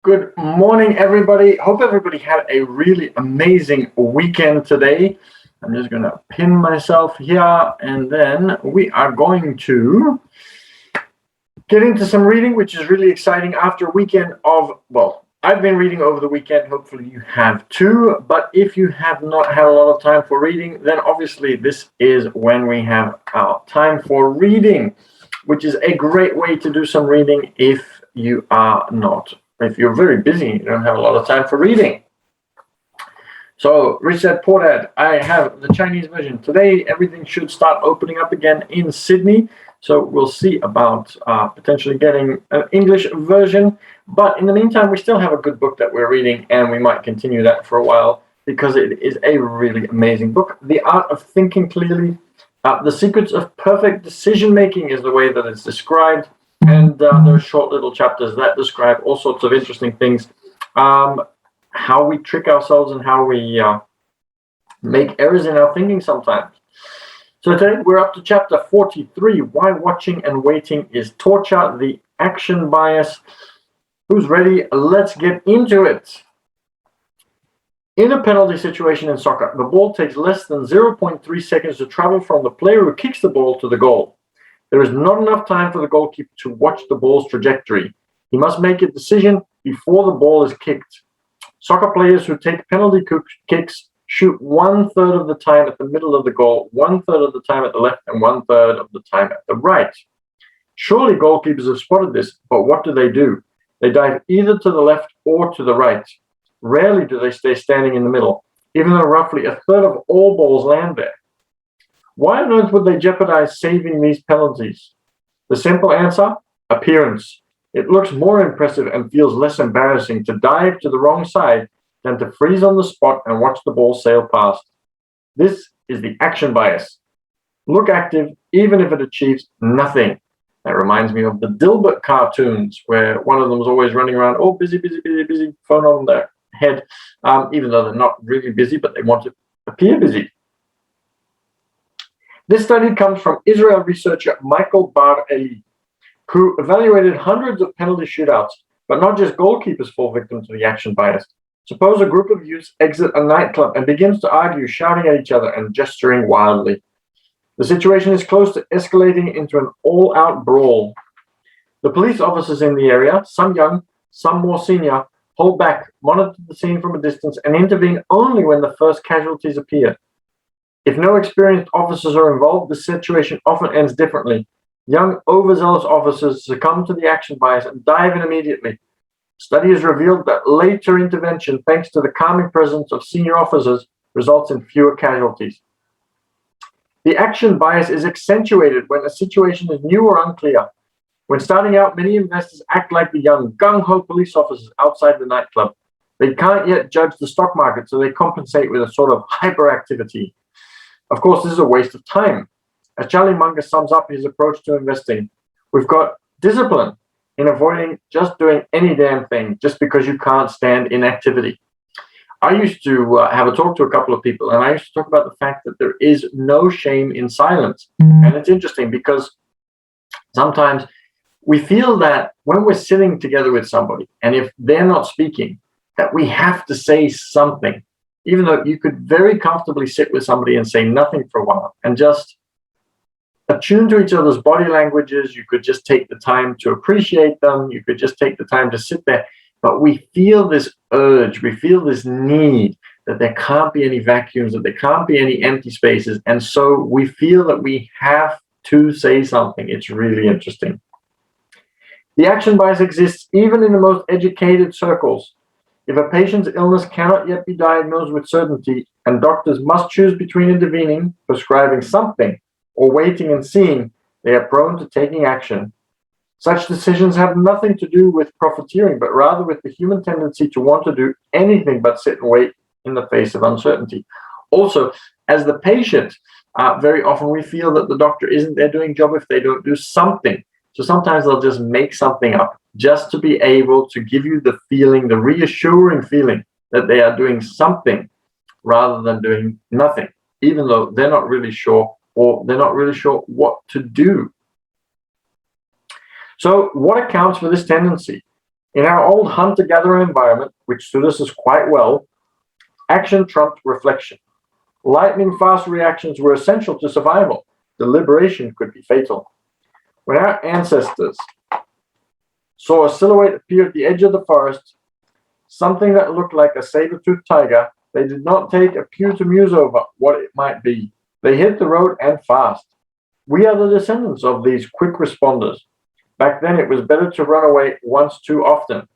Good morning, everybody. Hope everybody had a really amazing weekend today. I'm just going to pin myself here, and then we are going to get into some reading, which is really exciting after a weekend of, well, I've been reading over the weekend. Hopefully you have too. But if you have not had a lot of time for reading, then obviously this is when we have our time for reading, which is a great way to do some reading if you are not. If you're very busy, you don't have a lot of time for reading. So, Richard Portad, I have the Chinese version. Today, everything should start opening up again in Sydney. So we'll see about potentially getting an English version. But in the meantime, we still have a good book that we're reading, and we might continue that for a while because it is a really amazing book. The Art of Thinking Clearly. The Secrets of Perfect Decision-Making is the way that it's described. And there are short little chapters that describe all sorts of interesting things. How we trick ourselves and how we make errors in our thinking sometimes. So today we're up to chapter 43, Why Watching and Waiting is Torture, the Action Bias. Who's ready? Let's get into it. In a penalty situation in soccer, the ball takes less than 0.3 seconds to travel from the player who kicks the ball to the goal. There is not enough time for the goalkeeper to watch the ball's trajectory. He must make a decision before the ball is kicked. Soccer players who take penalty kicks shoot 1/3 of the time at the middle of the goal, 1/3 of the time at the left, and 1/3 of the time at the right. Surely goalkeepers have spotted this, but what do? They dive either to the left or to the right. Rarely do they stay standing in the middle, even though roughly 1/3 of all balls land there. Why on earth would they jeopardize saving these penalties? The simple answer? Appearance. It looks more impressive and feels less embarrassing to dive to the wrong side than to freeze on the spot and watch the ball sail past. This is the action bias. Look active even if it achieves nothing. That reminds me of the Dilbert cartoons where one of them is always running around, oh, busy, phone on their head, even though they're not really busy, but they want to appear busy. This study comes from Israel researcher Michael Bar-Eli, who evaluated hundreds of penalty shootouts, but not just goalkeepers fall victim to the action bias. Suppose a group of youths exit a nightclub and begins to argue, shouting at each other and gesturing wildly. The situation is close to escalating into an all-out brawl. The police officers in the area, some young, some more senior, hold back, monitor the scene from a distance, and intervene only when the first casualties appear. If no experienced officers are involved, the situation often ends differently. Young, overzealous officers succumb to the action bias and dive in immediately. Study has revealed that later intervention, thanks to the calming presence of senior officers, results in fewer casualties. The action bias is accentuated when a situation is new or unclear. When starting out, many investors act like the young, gung-ho police officers outside the nightclub. They can't yet judge the stock market, so they compensate with a sort of hyperactivity. Of course, this is a waste of time. As Charlie Munger sums up his approach to investing, we've got discipline in avoiding just doing any damn thing just because you can't stand inactivity. I used to have a talk to a couple of people, and I used to talk about the fact that there is no shame in silence. And it's interesting because sometimes we feel that when we're sitting together with somebody, and if they're not speaking, that we have to say something. Even though you could very comfortably sit with somebody and say nothing for a while and just attune to each other's body languages. You could just take the time to appreciate them. You could just take the time to sit there. But we feel this urge, we feel this need that there can't be any vacuums, that there can't be any empty spaces. And so we feel that we have to say something. It's really interesting. The action bias exists even in the most educated circles. If a patient's illness cannot yet be diagnosed with certainty and doctors must choose between intervening, prescribing something, or waiting and seeing, they are prone to taking action. Such decisions have nothing to do with profiteering, but rather with the human tendency to want to do anything but sit and wait in the face of uncertainty. Also, as the patient, very often we feel that the doctor isn't their doing job if they don't do something. So sometimes they'll just make something up just to be able to give you the feeling, the reassuring feeling that they are doing something rather than doing nothing, even though they're not really sure or they're not really sure what to do. So what accounts for this tendency? In our old hunter-gatherer environment, which stood us quite well, action trumped reflection. Lightning-fast reactions were essential to survival. Deliberation could be fatal. When our ancestors saw a silhouette appear at the edge of the forest, something that looked like a saber-toothed tiger, they did not take a pew to muse over what it might be. They hit the road and fast. We are the descendants of these quick responders. Back then, it was better to run away once too often.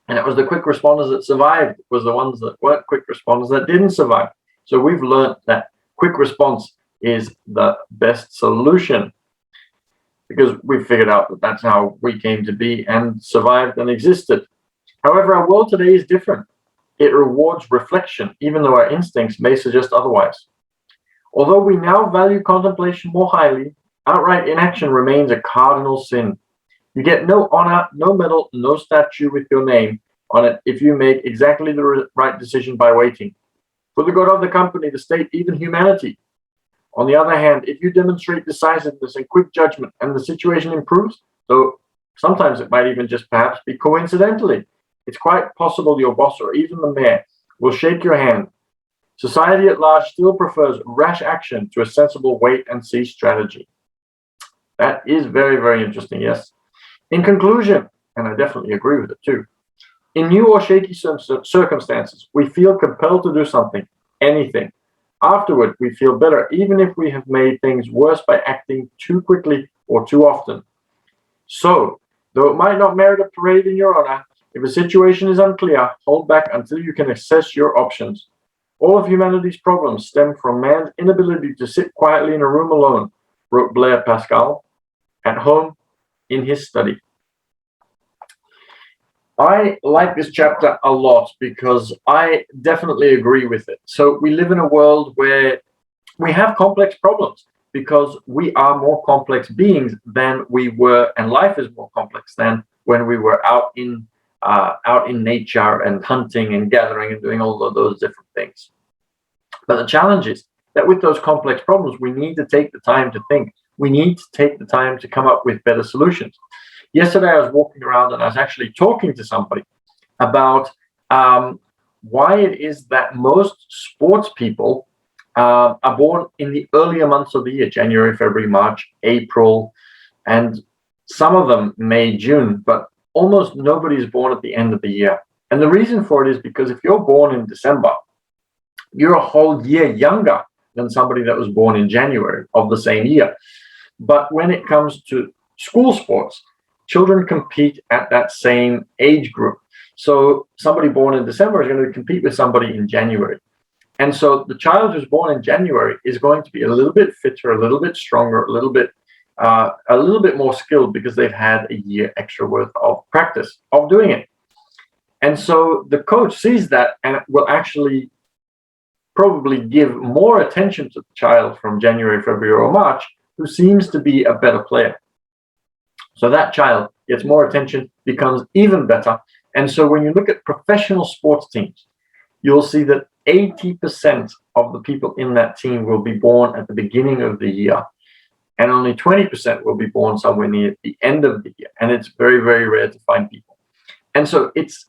And it was the quick responders that survived, it was the ones that weren't quick responders that didn't survive. So we've learned that quick response is the best solution because we've figured out that that's how we came to be and survived and existed. However, our world today is different. It rewards reflection, even though our instincts may suggest otherwise. Although we now value contemplation more highly, outright inaction remains a cardinal sin. You get no honor, no medal, no statue with your name on it if you make exactly the right decision by waiting. For the good of the company, the state, even humanity. On the other hand, if you demonstrate decisiveness and quick judgment and the situation improves, though sometimes it might even just perhaps be coincidentally, it's quite possible your boss or even the mayor will shake your hand. Society at large still prefers rash action to a sensible wait-and-see strategy. That is very, very interesting, yes. In conclusion, and I definitely agree with it too, in new or shaky circumstances, we feel compelled to do something, anything. Afterward, we feel better, even if we have made things worse by acting too quickly or too often. So, though it might not merit a parade in your honor, if a situation is unclear, hold back until you can assess your options. All of humanity's problems stem from man's inability to sit quietly in a room alone, wrote Blaise Pascal, at home in his study. I like this chapter a lot because I definitely agree with it. So we live in a world where we have complex problems because we are more complex beings than we were, and life is more complex than when we were out in nature and hunting and gathering and doing all of those different things. But the challenge is that with those complex problems, we need to take the time to think. We need to take the time to come up with better solutions. Yesterday, I was walking around and I was actually talking to somebody about why it is that most sports people are born in the earlier months of the year, January, February, March, April, and some of them May, June, but almost nobody is born at the end of the year. And the reason for it is because if you're born in December, you're a whole year younger than somebody that was born in January of the same year. But when it comes to school sports, children compete at that same age group. So somebody born in December is going to compete with somebody in January. And so the child who's born in January is going to be a little bit fitter, a little bit stronger, a little bit more skilled because they've had a year extra worth of practice of doing it. And so the coach sees that and will actually probably give more attention to the child from January, February, or March who seems to be a better player. So that child gets more attention, becomes even better. And so when you look at professional sports teams, you'll see that 80% of the people in that team will be born at the beginning of the year, and only 20% will be born somewhere near the end of the year. And it's very, very rare to find people. And so it's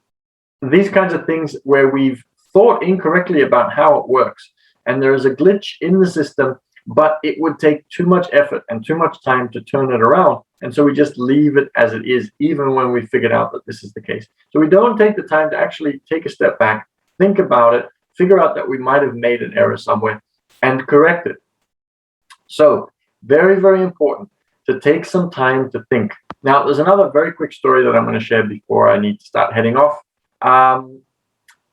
these kinds of things where we've thought incorrectly about how it works. And there is a glitch in the system, but it would take too much effort and too much time to turn it around. And so we just leave it as it is, even when we figured out that this is the case. So we don't take the time to actually take a step back, think about it, figure out that we might have made an error somewhere, and correct it. So very, very important to take some time to think. Now, there's another very quick story that I'm going to share before I need to start heading off.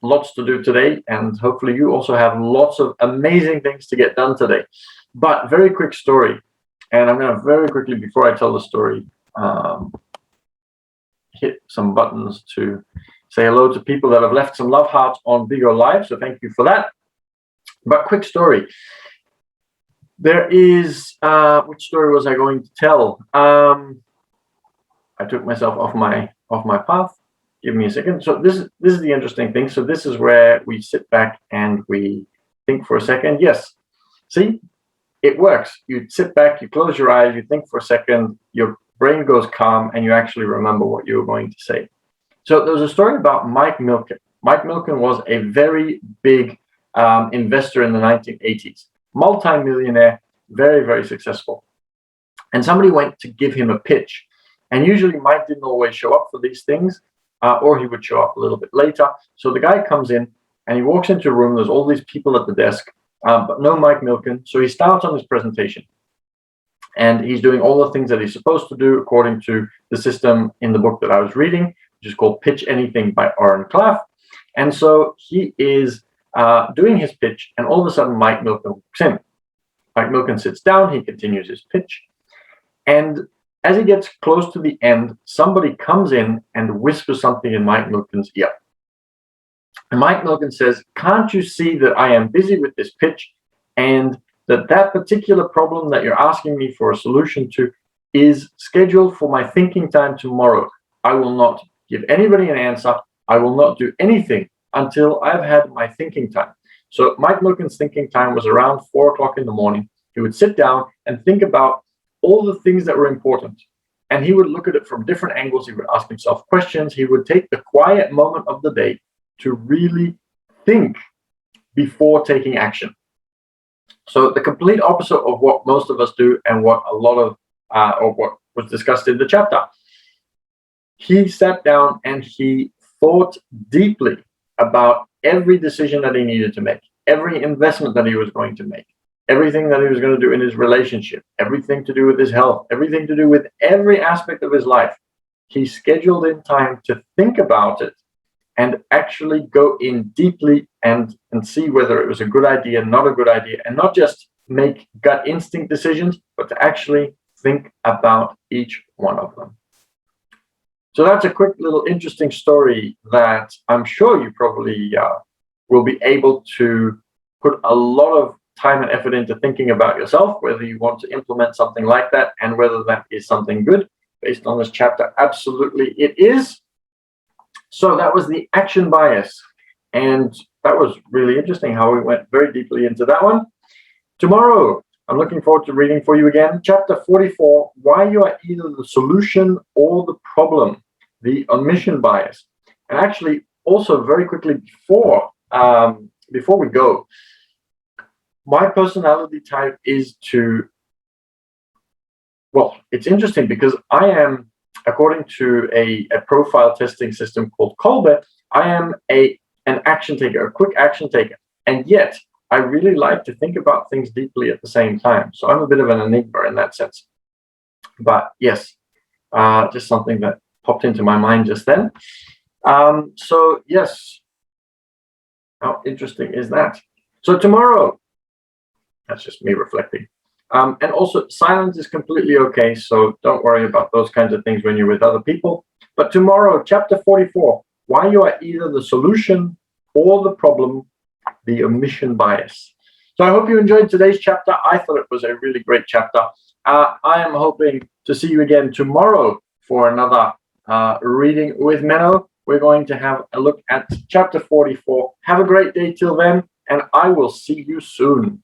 Lots to do today, and hopefully you also have lots of amazing things to get done today. But very quick story, and I'm going to very quickly, before I tell the story, hit some buttons to say hello to people that have left some love hearts on Bigo Live, so thank you for that. But quick story. There is, which story was I going to tell? I took myself off my path. Give me a second. So this is the interesting thing. So this is where we sit back and we think for a second. Yes, see, it works. You sit back, you close your eyes, you think for a second, your brain goes calm, and you actually remember what you were going to say. So there was a story about Mike Milken. Mike Milken was a very big investor in the 1980s, multi-millionaire, very, very successful. And somebody went to give him a pitch. And usually Mike didn't always show up for these things, or he would show up a little bit later. So the guy comes in and he walks into a room. There's all these people at the desk, but no Mike Milken. So he starts on his presentation. And he's doing all the things that he's supposed to do according to the system in the book that I was reading, which is called Pitch Anything by Oren Klaff. And so he is doing his pitch, and all of a sudden Mike Milken walks in. Mike Milken sits down, he continues his pitch. And as he gets close to the end, somebody comes in and whispers something in Mike Milken's ear. And Mike Milken says, "Can't you see that I am busy with this pitch, and that particular problem that you're asking me for a solution to is scheduled for my thinking time tomorrow. I will not give anybody an answer. I will not do anything until I've had my thinking time." So Mike Milken's thinking time was around 4 o'clock in the morning. He would sit down and think about all the things that were important. And he would look at it from different angles. He would ask himself questions. He would take the quiet moment of the day to really think before taking action. So the complete opposite of what most of us do, and what a lot of or what was discussed in the chapter. He sat down and he thought deeply about every decision that he needed to make, every investment that he was going to make, everything that he was going to do in his relationship, everything to do with his health, everything to do with every aspect of his life. He scheduled in time to think about it and actually go in deeply and see whether it was a good idea, not a good idea, and not just make gut instinct decisions, but to actually think about each one of them. So that's a quick little interesting story that I'm sure you probably will be able to put a lot of time and effort into thinking about yourself, whether you want to implement something like that and whether that is something good. Based on this chapter, absolutely it is. So that was the action bias. And that was really interesting how we went very deeply into that one. Tomorrow, I'm looking forward to reading for you again, chapter 44, why you are either the solution or the problem, the omission bias. And actually, also very quickly before we go, my personality type is to, well, it's interesting because I am, according to a profile testing system called Kolbe, I am an action taker, a quick action taker. And yet, I really like to think about things deeply at the same time. So I'm a bit of an enigma in that sense. But yes, just something that popped into my mind just then. So yes, how interesting is that? So tomorrow, that's just me reflecting. And also, silence is completely okay. So don't worry about those kinds of things when you're with other people. But tomorrow, chapter 44, why you are either the solution or the problem, the omission bias. So I hope you enjoyed today's chapter. I thought it was a really great chapter. I am hoping to see you again tomorrow for another reading with Menno. We're going to have a look at chapter 44. Have a great day till then, and I will see you soon.